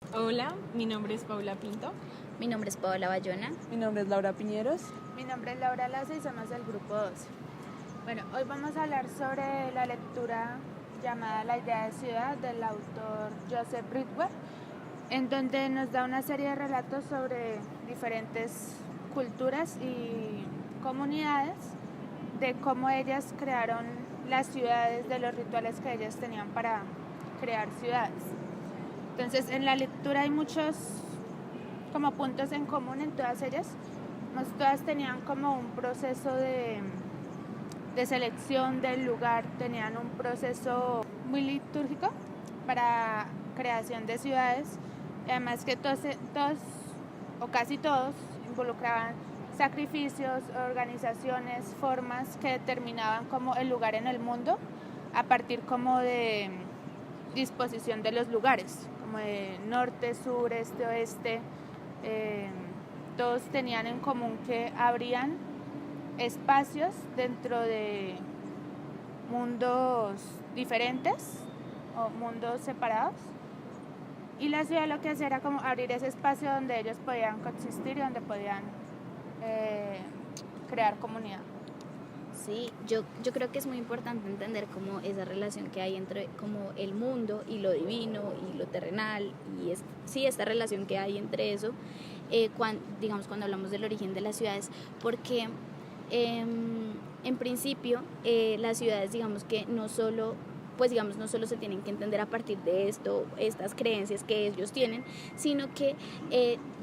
Hola, mi nombre es Paula Pinto. Mi nombre es Paola Bayona. Mi nombre es Laura Piñeros. Mi nombre es Laura Laza y somos del grupo 12. Bueno, hoy vamos a hablar sobre la lectura llamada La idea de ciudad del autor Joseph Bridwell, en donde nos da una serie de relatos sobre diferentes culturas y comunidades, de cómo ellas crearon las ciudades, de los rituales que ellas tenían para crear ciudades. Entonces, en la lectura hay muchos como puntos en común en todas ellas. Todas tenían como un proceso de selección del lugar, tenían un proceso muy litúrgico para creación de ciudades, y además que todos o casi todos involucraban sacrificios, organizaciones, formas que determinaban como el lugar en el mundo a partir como de disposición de los lugares, como de norte, sur, este, oeste. Todos tenían en común que habrían espacios dentro de mundos diferentes o mundos separados, y la ciudad lo que hacía era como abrir ese espacio donde ellos podían coexistir y donde podían crear comunidad. Sí, yo creo que es muy importante entender como esa relación que hay entre como el mundo y lo divino y lo terrenal, y esta relación que hay entre eso, cuando hablamos del origen de las ciudades, porque en principio las ciudades no solo se tienen que entender a partir de estas creencias que ellos tienen, sino que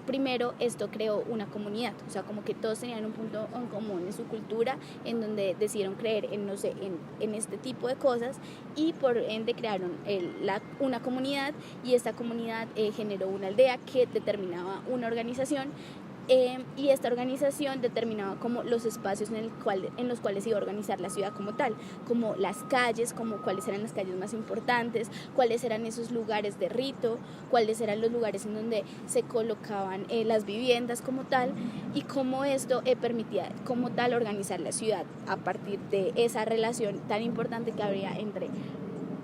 primero esto creó una comunidad, o sea, como que todos tenían un punto en común en su cultura, en donde decidieron creer en este tipo de cosas, y por ende crearon una comunidad, y esta comunidad generó una aldea que determinaba una organización, y esta organización determinaba como los espacios en los cuales iba a organizar la ciudad como tal, como las calles, como cuáles eran las calles más importantes, cuáles eran esos lugares de rito, cuáles eran los lugares en donde se colocaban las viviendas como tal, y cómo esto permitía como tal organizar la ciudad a partir de esa relación tan importante que habría entre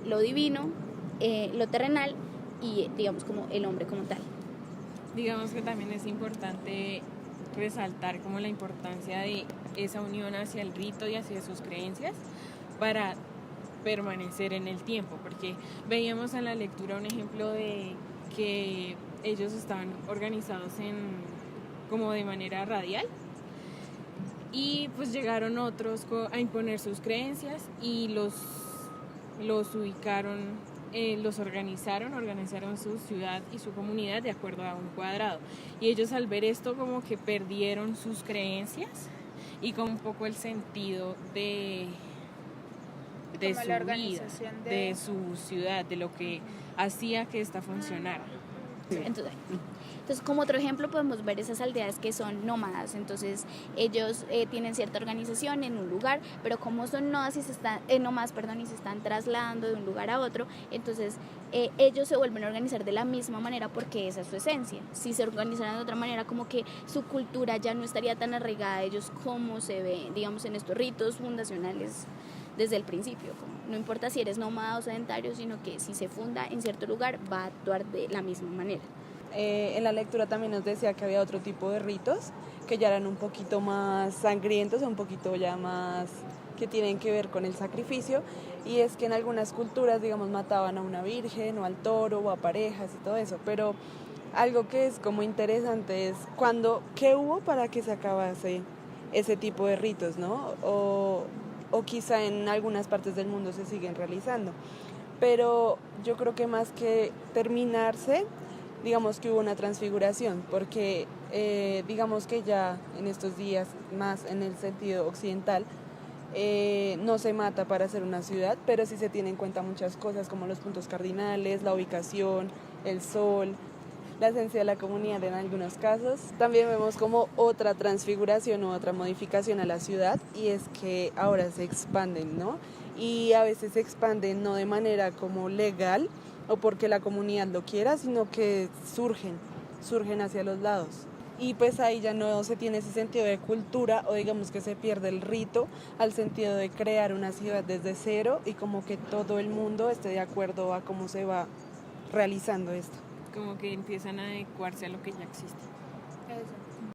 lo divino, lo terrenal y como el hombre como tal. Digamos que también es importante resaltar como la importancia de esa unión hacia el rito y hacia sus creencias para permanecer en el tiempo, porque veíamos en la lectura un ejemplo de que ellos estaban organizados como de manera radial, y pues llegaron otros a imponer sus creencias y los ubicaron, los organizaron su ciudad y su comunidad de acuerdo a un cuadrado, y ellos al ver esto como que perdieron sus creencias y con un poco el sentido de su vida, de su ciudad, de lo que hacía que esta funcionara. Entonces, como otro ejemplo podemos ver esas aldeas que son nómadas. Entonces ellos tienen cierta organización en un lugar, pero como son nómadas y se están trasladando de un lugar a otro, entonces ellos se vuelven a organizar de la misma manera porque esa es su esencia. Si se organizaran de otra manera, como que su cultura ya no estaría tan arraigada a ellos como se ve, en estos ritos fundacionales desde el principio. No importa si eres nómada o sedentario, sino que si se funda en cierto lugar va a actuar de la misma manera. En la lectura también nos decía que había otro tipo de ritos que ya eran un poquito más sangrientos, un poquito ya más que tienen que ver con el sacrificio, y es que en algunas culturas, mataban a una virgen o al toro o a parejas y todo eso, pero algo que es como interesante es ¿qué hubo para que se acabase ese tipo de ritos, ¿no? O quizá en algunas partes del mundo se siguen realizando, pero yo creo que más que terminarse, digamos que hubo una transfiguración, porque digamos que ya en estos días, más en el sentido occidental, no se mata para hacer una ciudad, pero sí se tienen en cuenta muchas cosas como los puntos cardinales, la ubicación, el sol, la esencia de la comunidad en algunos casos. También vemos como otra transfiguración o otra modificación a la ciudad, y es que ahora se expanden, ¿no? Y a veces se expanden no de manera como legal o porque la comunidad lo quiera, sino que surgen hacia los lados. Y pues ahí ya no se tiene ese sentido de cultura, o digamos que se pierde el rito al sentido de crear una ciudad desde cero y como que todo el mundo esté de acuerdo a cómo se va realizando esto. como que empiezan a adecuarse a lo que ya existe. Eso.